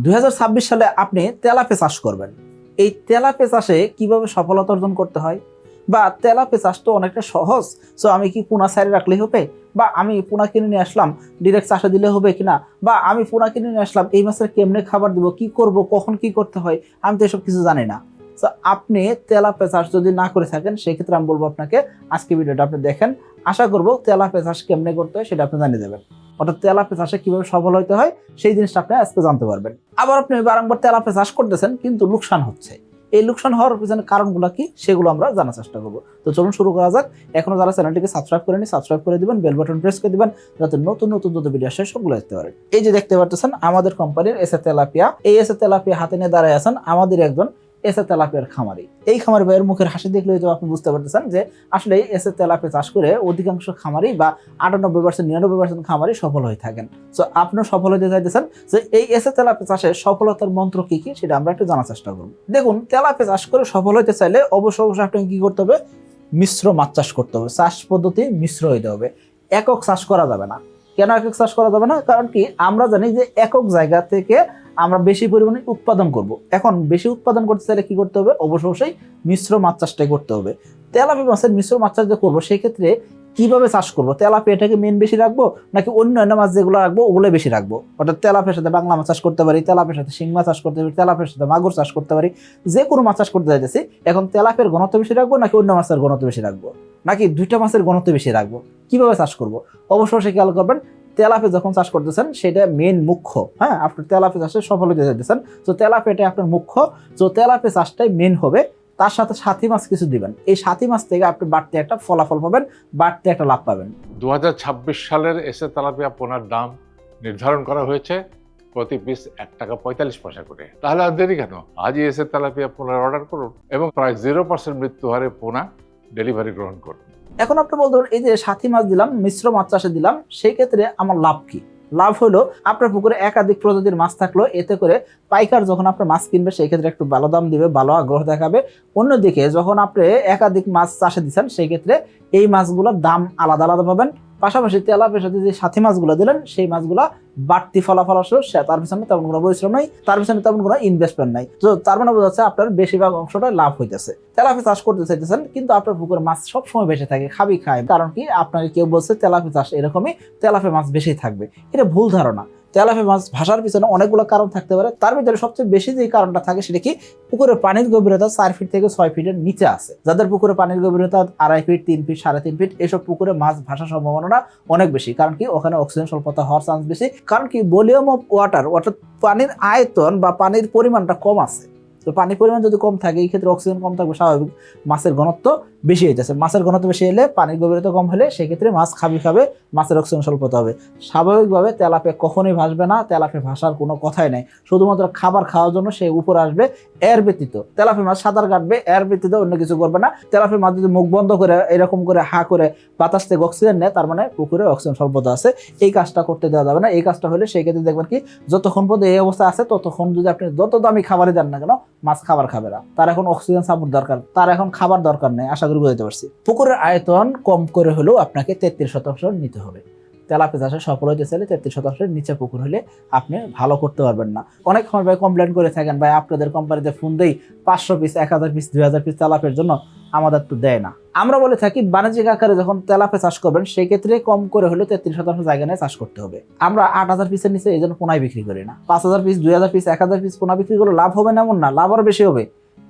2026 সালে আপনি তেলাপিয়া চাষ করবেন। এই তেলাপিয়া চাষে কিভাবে সফলতা অর্জন করতে হয়, বা তেলাপিয়া চাষ তো অনেকটা সহজ, সো আমি কি পোনা সাইডে রাখলেই হবে, বা আমি পোনা কিনে নিয়ে আসলাম ডিরেক্ট চাষে দিলে হবে কিনা, বা আমি পোনা কিনে নিয়ে আসলাম এই মাছের কেমনে খাবার দিব, কি করব, কখন কি করতে হয়, আমি তো এসব কিছু জানি না। তো আপনি তেলাপিয়া চাষ যদি না করে থাকেন, সেক্ষেত্রে আমি বলবো আপনাকে আজকে ভিডিওটা আপনি দেখেন। আশা করবো তেলাপিয়া চাষ কেমনে করতে হয় সেটা আপনি জানিয়ে দেবেন, অর্থাৎ তেলাপিয়া চাষে কিভাবে সফল হতে হয় সেই জিনিসটা আপনি আজকে জানতে পারবেন। আবার আপনি বারংবার তেলাপিয়া চাষ করতেছেন কিন্তু লোকসান হচ্ছে, এই লোকসান হওয়ার পিছনে কারণগুলো কি সেগুলো আমরা জানার চেষ্টা করবো। তো চলুন শুরু করা যাক। এখনো যারা চ্যানেলটিকে সাবস্ক্রাইব করেনি সাবস্ক্রাইব করে দিবেন, বেল বাটন প্রেস করে দিবেন, যাতে নতুন নতুন যত ভিডিও আসে সবগুলো দেখতে পারেন। এই যে দেখতে পাচ্ছেন আমাদের কোম্পানির এসএ তেলাপিয়া, এই এসএ তেলাপিয়া হাতে নিয়ে দাঁড়ায় আছেন আমাদের একজন এসএ তেলাপিয়ার খামারি। এই খামারি ভাইয়ের মুখের হাসি দেখলে তো আপনি বুঝতে পারতেছেন যে আসলে এসএ তেলাপিয়া চাষ করে অধিকাংশ খামারি বা 98% 99% খামারি সফল হয়ে থাকেন। সো আপনিও সফল হতে চাইতেছেন, যে এই এসএ তেলাপিয়া চাষের সফলতার মন্ত্র কি কি সেটা আমরা একটু জানার চেষ্টা করব। দেখুন, তেলাপিয়া চাষ করে সফল হতে চাইলে অবশ্যই আপনাকে কি করতে হবে, মিশ্র মাছ চাষ করতে হবে। চাষ পদ্ধতি মিশ্র হইতে হবে, একক চাষ করা যাবে না। কেন একক চাষ করা যাবে না? কারণ কি আমরা জানি যে একক জায়গা থেকে আমরা বেশি পরিমাণে উৎপাদন করব। এখন বেশি উৎপাদন করতে চাইলে কি করতে হবে, অবশ্যই মিশ্র মাছ চাষটাই করতে হবে। তেলাপিয়া মাছের মিশ্র মাছ চাষ যে করবো, সেই ক্ষেত্রে কিভাবে চাষ করবো, তেলাপিয়াটাকে মেন বেশি রাখবো নাকি অন্যান্য মাছ যেগুলো রাখবো ওগুলো বেশি রাখবো? অর্থাৎ তেলাপিয়ার সাথে বাংলা মাছ চাষ করতে পারি, তেলাপিয়ার সাথে শিং মাছ চাষ করতে পারি, তেলাপিয়ার সাথে মাগুর চাষ করতে পারি, যে কোনো মাছ চাষ করতে চাইতেছি। এখন তেলাপিয়ার ঘনত্ব বেশি রাখবো নাকি অন্য মাছের ঘনত্ব বেশি রাখবো, নাকি দুইটা মাছের ঘনত্ব বেশি রাখবো, কিভাবে চাষ করবো? অবশ্যই খেয়াল করবেন, তেলাপিয়া যখন চাষ করতেছেন সেটা মেন মুখ্য। হ্যাঁ, আপনি তেলাপিয়া চাষে সফল হতে চাইতেছেন, তো তেলাপিয়াটা আপনার মুখ্য, তো তেলাপিয়া চাষটাই মেন হবে। তার সাথে সাথী মাছ কিছু দিবেন, এই সাথী মাছ থেকে আপনি বাড়তি একটা ফলাফল পাবেন, বাড়তি একটা লাভ পাবেন। 2026 সালের এসএ তেলাপিয়া পোনার দাম নির্ধারণ করা হয়েছে প্রতি পিস 1 টাকা 45 পয়সা করে। তাহলে আর দেরি কেন, আজই এসএ তেলাপিয়া পোনার অর্ডার করুন এবং প্রায় 0% মৃত্যু হারে পোনা ডেলিভারি গ্রহণ করুন। এখন আপনি বলতে পারেন, এই যে সাথী মাছ দিলাম, মিশ্র মাছ চাষে দিলাম, সেই ক্ষেত্রে আমার লাভ কি? লাভ হলো আপনার পুকুরে একাধিক প্রজাতির মাছ থাকলো, এতে করে পাইকার যখন আপনার মাছ কিনবে সেই ক্ষেত্রে একটু ভালো দাম দিবে, ভালো আগ্রহ দেখাবে। অন্যদিকে যখন আপনি একাধিক মাছ চাষে দিচ্ছেন, সেই ক্ষেত্রে এই মাছগুলোর দাম আলাদা আলাদা পাবেন। পাশাপাশি তেলাপিয়ার সাথে যে সাথী মাছগুলো দিলেন, সেই মাছগুলা বাড়তি ফলাফল আসলো, তার পিছনে তেমন কোনো পরিশ্রম নাই, তার পিছনে তেমন কোনো ইনভেস্টমেন্ট নাই। তো তার মানে বোঝা যাচ্ছে আপনার বেশিরভাগ অংশটা লাভ হইতেছে। তেলাপিয়া চাষ করতে চাইতেছেন কিন্তু আপনার পুকুরে মাছ সবসময় বেশি থাকে, খাবি খায়। কারণ কি, আপনাকে কেউ বলছে তেলাপিয়া চাষ এরকমই, তেলাপিয়া মাছ বেশি থাকবে, এটা ভুল ধারণা। তেলাপিয়া মাছ ভাষার পিছনে অনেকগুলো কারণ থাকতে পারে, তার ভিতরে সবচেয়ে বেশি যে কারণটা থাকে সেটা কি, পুকুরের পানির গভীরতা 4 ফিট থেকে 6 ফিটের নিচে আছে। যাদের পুকুরে পানির গভীরতা 2.5 ফিট, 3 ফিট, 3.5 ফিট, এসব পুকুরে মাছ ভাসার সম্ভাবনাটা অনেক বেশি। কারণ কি, ওখানে অক্সিজেন স্বল্পতা হওয়ার চান্স বেশি। কারণ কি, ভলিউম অফ ওয়াটার, অর্থাৎ পানির আয়তন বা পানির পরিমাণটা কম আছে। তো পানির পরিমাণ যদি কম থাকে, এই ক্ষেত্রে অক্সিজেন কম থাকবে, স্বাভাবিক মাছের ঘনত্ব বেশি হইতেছে। মাছের ঘনত্ব বেশি হলে, পানির গভীরতা কম হলে, সেক্ষেত্রে মাছ খাবি খাবে, মাছের অক্সিজেন স্বল্পতা হবে। স্বাভাবিকভাবে তেলাপিয়া কখনোই ভাসবে না, তেলাপিয়া ভাসার কোনো কথাই নাই। শুধুমাত্র খাবার খাওয়ার জন্য সে উপরে আসবে, এর ব্যতীত তেলাপিয়া মাছ সাঁতার কাটবে, এর ব্যতীত অন্য কিছু করবে না। তেলাপিয়া মাছ যদি মুখ বন্ধ করে এরকম করে হা করে বাতাস থেকে অক্সিজেন নেয়, তার মানে পুকুরে অক্সিজেন স্বল্পতা আছে। এই কাজটা করতে দেওয়া যাবে না। এই কাজটা হলে সেই ক্ষেত্রে দেখবেন কি, যতক্ষণ পর্যন্ত এই অবস্থা আছে ততক্ষণ যদি আপনি যত দামি খাবারই দেন না কেন, মাছ খাবার খাবে না। তার এখন অক্সিজেন সাপোর্ট দরকার, তার এখন খাবার দরকার নেই। আশা করি বুঝতে পারছি। পুকুরের আয়তন কম করে হলেও আপনাকে 33% নিতে হবে। তেলাপিয়া চাষে সফল হতে চাইলে 33%-এর নিচে পুকুর হলে আপনি ভালো করতে পারবেন না। অনেক সময় ভাই কমপ্লেন করে থাকেন, ভাই আপনাদের কোম্পানিতে ফোন দেই 500 পিস, 1000 পিস, 2000 পিস তেলাপিয়ার জন্য, আমাদের তো দেয় না। আমরা বলে থাকি, বাণিজ্যিক আকারে যখন তেলাপিয়া চাষ করবেন, সেই ক্ষেত্রে কম করে হলে 33% জায়গা নিয়ে চাষ করতে হবে। আমরা 8000 পিসের নিচে এই জন্য পোনাই বিক্রি করি না। 5000 পিস, 2000 পিস, 1000 পিস পোনা বিক্রি করলে লাভ হবে না এমন না, লাভ আরো বেশি হবে,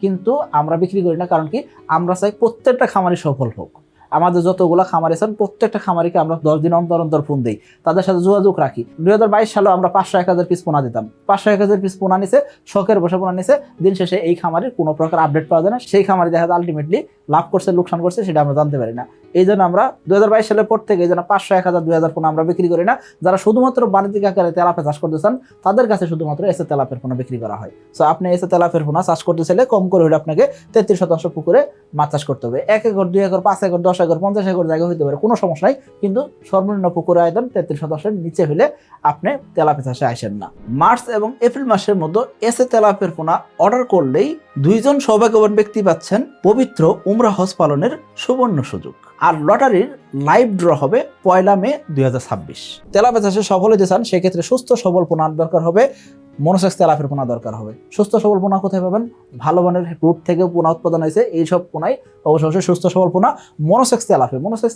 কিন্তু আমরা বিক্রি করি না। কারণ কি, আমরা চাই প্রত্যেকটা খামারি সফল হোক। আমাদের যতগুলো খামারি আছেন, প্রত্যেকটা খামারিকে আমরা 10 দিন অন্তর অন্তর ফোন দিই, তাদের সাথে যোগাযোগ রাখি। 2022 সালে আমরা 500-1000 পিস পোনা দিতাম। 500-1000 পিস পোনা নিছে, শখের বসে পোনা নিছে। দিন শেষে এই খামারির কোনো প্রকার আপডেট পাওয়া যায় না। সেই খামারি দেখা যায় আলটিমেটলি লাভ করছে, লোকসান করছে, সেটা আমরা জানতে পারি না। এই জন্য আমরা 2022 সালের পর থেকে এই জন্য 500, 1000, 2000 পোনা আমরা বিক্রি করি না। যারা শুধুমাত্র বাণিজ্যিক আকারে তেলাপিয়া চাষ করতে চান, তাদের কাছে শুধুমাত্র এসএ তেলাপিয়ার পোনা বিক্রি করা হয়। সো আপনি এসএ তেলাপিয়ার পোনা চাষ করতে চাইলে কম করে হলে আপনাকে 33% পুকুরে মাছ চাষ করতে হবে। 1 acre, 2 acre, 5 acre, 10 acre, 50 acre জায়গা হইতে পারে, কোনো সমস্যা নাই, কিন্তু সর্বনিম্ন পুকুর আয়তন 33%-এর নিচে হলে আপনি তেলাপিয়া চাষে আসেন না। মার্চ এবং এপ্রিল মাসের মধ্যে এসএ তেলাপিয়ার পোনা অর্ডার করলেই 2 জন সৌভাগ্যবান ব্যক্তি পাচ্ছেন পবিত্র উমরা হজ পালনের সুবর্ণ সুযোগ। আর লটারির লাইভ ড্র হবে 1 মে 2026। তেলাপিয়া চাষে সফল হতে চান, সেক্ষেত্রে সুস্থ সবল পোনার দরকার হবে মনোসেক্স তেলাপিয়ার পোনা দরকার হবে। সুস্থ সবল পোনা কোথায় পাবেন? ভালো মানের রুট থেকে পোনা উৎপাদন হয়েছে এইসব পোনাই অবশ্যই সুস্থ সবল পোনা। মনোসেক্স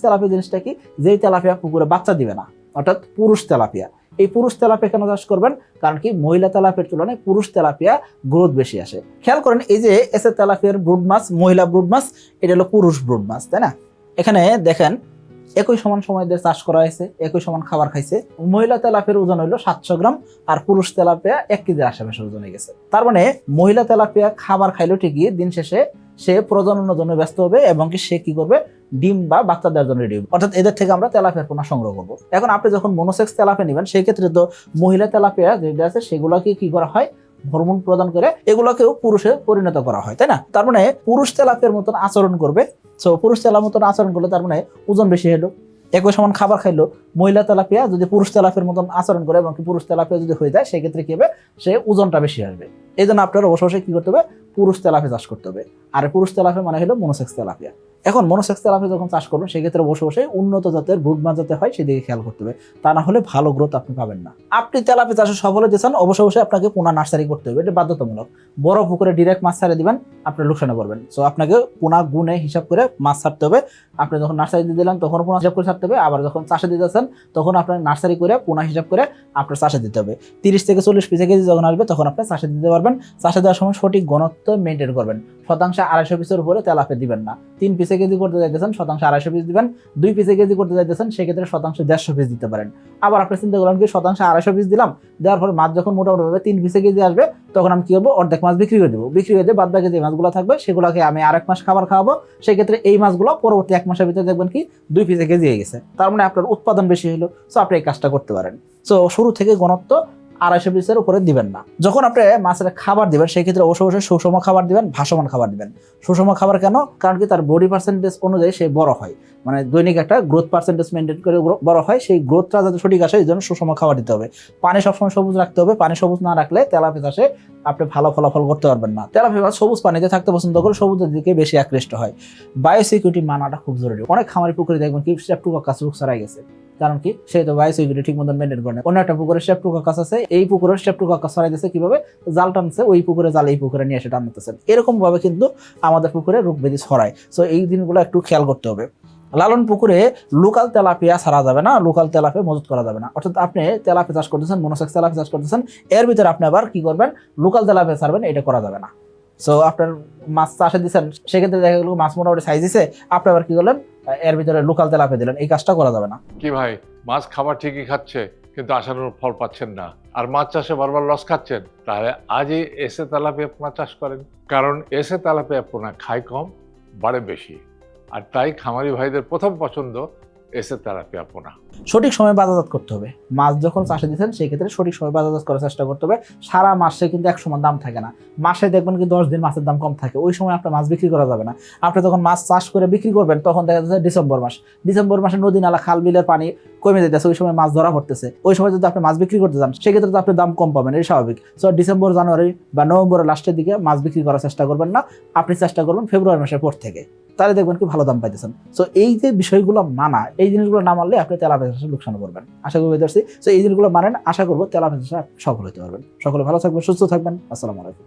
তেলাপিয়া জিনিসটা কি? যেই তেলাপিয়া পুকুরে বাচ্চা দিবে না, অর্থাৎ পুরুষ তেলাপিয়া। এই পুরুষ তেলাপিয়া কেন চাষ করবেন? কারণ কি মহিলা তেলাপিয়ার তুলনায় পুরুষ তেলাপিয়া গ্রোথ বেশি আসে। খেয়াল করেন, এই যে এসে তেলাপিয়ার ব্রুড মাছ, মহিলা ব্রুড মাছ, এটা হলো পুরুষ ব্রুড মাছ, তাই না? এখানে দেখেন একই সমান সময় দিয়ে চাষ করা হয়েছে, একই সমান খাবার খাইছে। মহিলা তেলাপিয়ার ওজন হইলো 700 গ্রাম আর পুরুষ তেলাপিয়া 1 কেজির আশেপাশে ওজন হয়ে গেছে। তার মানে মহিলা তেলাপিয়া খাবার খাইলো ঠিকই, দিন শেষে সে প্রজননের জন্য ব্যস্ত হবে এবং কি সে কি করবে? ডিম বা বাচ্চা দেওয়ার জন্য রেডি হবে। অর্থাৎ এদের থেকে আমরা তেলাপিয়ার পোনা সংগ্রহ করবো। এখন আপনি যখন মনোসেক্স তেলাপিয়া নেবেন, সেই ক্ষেত্রে তো মহিলা তেলাপিয়া যেটা আছে সেগুলোকে কি করা হয়? হরমোন প্রদান করে এগুলোকেও পুরুষে পরিণত করা হয়, তাই না? তার মানে পুরুষ তেলাপিয়ার মতন আচরণ করবে। পুরুষ তেলার মতন আচরণ করলে তার মানে ওজন বেশি হলো, একই সমান খাবার খাইলো। মহিলা তেলাপিয়া যদি পুরুষ তেলাপিয়ার মতন আচরণ করে এবং পুরুষ তেলাপিয়া যদি হয়ে যায়, সেই ক্ষেত্রে কি হবে? সে ওজনটা বেশি আসবে। এই জন্য আপনার অবশ্যই কি করতে হবে? পুরুষ তেলাপিয়া চাষ করতে হবে। আর পুরুষ তেলাপিয়া মানে হলো মনোসেক্স তেলাপিয়া। এখন মনোসেক্স তেলাপিয়া যখন চাষ করবেন, সেক্ষেত্রে অবশ্যই উন্নত জাতের ব্রুড মাছ যাতে হয় সেদিকে খেয়াল করতে হবে, তা না হলে ভালো গ্রোথ আপনি পাবেন না। আপনি তেলাপিয়া চাষে সফল হতে চান, অবশ্যই আপনাকে পোনা নার্সারি করতে হবে, এটা বাধ্যতামূলক। বড় পুকুরে ডিরেক্ট মাছ ছাড়ে দিবেন, আপনি লোকসানে পড়বেন। আপনাকে পোনা গুনে হিসাব করে মাছ ছাড়তে হবে। আপনি যখন নার্সারি দিয়ে দিলেন তখন পোনা হিসাব করে ছাড়তে হবে, আবার যখন চাষে দিতেছেন তখন আপনার নার্সারি করে পোনা হিসাব করে আপনার চাষে দিতে হবে। 30 থেকে 40 পিস কেজি যখন আসবে তখন আপনি চাষে দিতে পারবেন। চাষে দেওয়ার সময় সঠিক ঘনত্ব মেনটেন করবেন। শতাংশে 250 পিসের উপরে তেলাপিয়া দিবেন না। 3 পিসে কেজি করতে যাইতেছেন, শতাংশে 250 পিস দিবেন। 2 পিসে কেজি করতে যাইতেছেন, সেক্ষেত্রে শতাংশে 150 পিস দিতে পারেন। আবার আপনি চিন্তা করলেন কি শতাংশে 250 পিস দিলাম, দেওয়ার পরে মাছ যখন মোটামুটি 3 পিসে কেজি আসবে তখন আমি কি করবো? অর্ধেক মাছ বিক্রি করে দেবো। বিক্রি করে দিয়ে বাদ বাকি যে মাছগুলো থাকবে সেগুলোকে আমি আরেক মাস খাবার খাওয়াবো। সেক্ষেত্রে এই মাছগুলো পরবর্তী 1 মাসের ভিতরে দেখবেন কি 2 পিসে কেজি হয়ে গেছে। তার মানে আপনার উৎপাদন বেশি হলো। আপনি এই কাজটা করতে পারেন। শুরু থেকে ঘনত্ব 250 পিসের উপরে দিবেন না। যখন আপনি মাছের খাবার দিবেন, সেই ক্ষেত্রে অবশ্যই সুষম খাবার দিবেন, ভাসমান খাবার দিবেন। সুষম খাবার কেন? কারণ কি তার বডি পার্সেন্টেজ অনুযায়ী সে বড় হয়, মানে দৈনিক একটা গ্রোথ পার্সেন্টেজ মেনটেন করে বড় হয়। সেই গ্রোথটা যাতে সঠিক আসে এই জন্য সুষম খাবার দিতে হবে। পানি সবসময় সবুজ রাখতে হবে। পানি সবুজ না রাখলে তেলাপিয়া চাষে আপনি ভালো ফলাফল করতে পারবেন না। তেলাপিয়া মাছ সবুজ পানিতে থাকতে পছন্দ করে, সবুজের দিকে বেশি আকৃষ্ট হয়। বায়োসিকিউরিটি মানাটা খুব জরুরি। অনেক খামারি পুকুরে দেখবেন কি স্ট্রেপ্টোকক্কাস রোগ ছড়াই গেছে, কারণ কি সে তো বায়োসিকিউরিটি ঠিক মতন মেনটেন করে না। অন্য একটা পুকুরে স্ট্রেপ্টোকক্কাস আছে, এই পুকুরে স্ট্রেপ্টোকক্কাস ছড়াই দিচ্ছে কিভাবে? জাল টানছে, ওই পুকুরে জাল এই পুকুরে নিয়ে এসে টানতেছেন। এরকম ভাবে কিন্তু আমাদের পুকুরে রোগ ব্যাধি ছড়ায়। এই দিনগুলো একটু খেয়াল করতে হবে। লালন পুকুরে লোকাল তেলাপিয়া ছাড়া যাবে না, লোকাল তেলাপিয়া মজুত করা যাবে না। অর্থাৎ আপনি তেলাপিয়া চাষ করতেছেন, মনোসেক্স তেলাপিয়া চাষ করতেছেন, এর ভিতরে আপনি আবার কি করবেন? লোকাল তেলাপিয়া ছাড়বেন, এটা করা যাবে না। আপনার মাছ চাষে দিচ্ছেন, সেক্ষেত্রে দেখা গেল মাছ মোটামুটি সাইজ দিছে, আপনি আবার কি করলেন? এর ভিতরে লোকাল তেলাপিয়া দিলেন, এই কাজটা করা যাবে না। কি ভাই, মাছ খাবার ঠিকই খাচ্ছে কিন্তু আশানুরূপ ফল পাচ্ছেন না, আর মাছ চাষে বারবার লস খাচ্ছেন, তাহলে আজই এসে তেলাপিয়া পোনা চাষ করেন। কারণ এসে তেলাপিয়া পোনা খায় কম, বাড়ে বেশি। আর তাই খামারি ভাইদের প্রথম পছন্দ এসে তেলাপিয়া পোনা। সঠিক সময় বাজারজাত করতে হবে। মাছ যখন চাষে দিচ্ছেন সেই ক্ষেত্রে সঠিক সময় বাজারজাত করার চেষ্টা করতে হবে। সারা মাসে কিন্তু এক সমান দাম থাকে না। মাসে দেখবেন কি 10 দিন মাছের দাম কম থাকে, ওই সময় আপনার মাছ বিক্রি করা যাবে না। আপনি যখন মাছ চাষ করে বিক্রি করবেন তখন দেখা যাচ্ছে ডিসেম্বর মাসে নদী নালা খাল বিলের পানি কমে যেতেছে, ওই সময় মাছ ধরা পড়তেছে। ওই সময় যদি আপনি মাছ বিক্রি করতে যান সেক্ষেত্রে তো আপনি দাম কম পাবেন, এই স্বাভাবিক। ডিসেম্বর, জানুয়ারি বা নভেম্বরের লাস্টের দিকে মাছ বিক্রি করার চেষ্টা করবেন না। আপনি চেষ্টা করবেন ফেব্রুয়ারি মাসের পর থেকে, তাহলে দেখবেন কি ভালো দাম পাইতেছেন। এই যে বিষয়গুলো মানা, এই জিনিসগুলো না মানলে আপনি তেলাপিয়া চাষে লোকসান করবেন। আশা করবো এই জিনিসগুলো মানেন, আশা করবো তেলাপিয়া চাষে সফল হতে পারবেন। সকলে ভালো থাকবেন, সুস্থ থাকবেন। আসসালামু আলাইকুম।